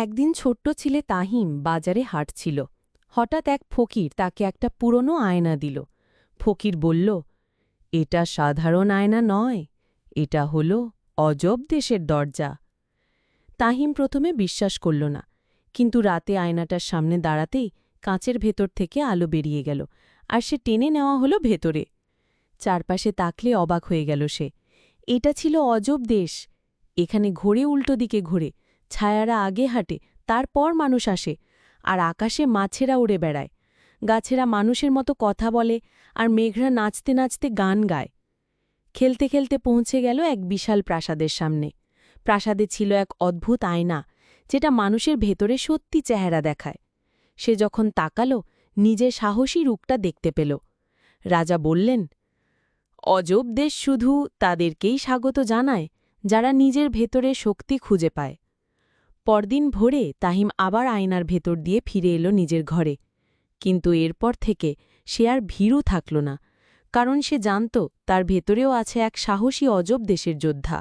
একদিন ছোট্ট ছেলে তাহিম বাজারে হাঁটছিল। হঠাৎ এক ফকির তাকে একটা পুরনো আয়না দিল। ফকির বলল, এটা সাধারণ আয়না নয়, এটা হল অজব দেশের দরজা। তাহিম প্রথমে বিশ্বাস করল না, কিন্তু রাতে আয়নাটার সামনে দাঁড়াতেই কাঁচের ভেতর থেকে আলো বেরিয়ে গেল, আর সে টেনে নেওয়া হলো ভেতরে। চারপাশে তাকলে অবাক হয়ে গেল সে। এটা ছিল অজব দেশ। এখানে ঘোরে উল্টো দিকে ঘোরে, ছায়ারা আগে হাঁটে, তারপর মানুষ আসে, আর আকাশে মাছেরা উড়ে বেড়ায়। গাছেরা মানুষের মতো কথা বলে, আর মেঘরা নাচতে নাচতে গান গায়। খেলতে খেলতে পৌঁছে গেল এক বিশাল প্রাসাদের সামনে। প্রাসাদে ছিল এক অদ্ভুত আয়না, যেটা মানুষের ভেতরে সত্যি চেহারা দেখায়। সে যখন তাকালো, নিজের সাহসী রূপটা দেখতে পেল। রাজা বললেন, অজব দেশ শুধু তাদেরকেই স্বাগত জানায় যারা নিজের ভেতরে শক্তি খুঁজে পায়। পরদিন ভোরে তাহিম আবার আয়নার ভেতর দিয়ে ফিরে এলো নিজের ঘরে। কিন্তু এরপর থেকে সে আর ভীরু থাকল না, কারণ সে জানত তার ভেতরেও আছে এক সাহসী অজব দেশের যোদ্ধা।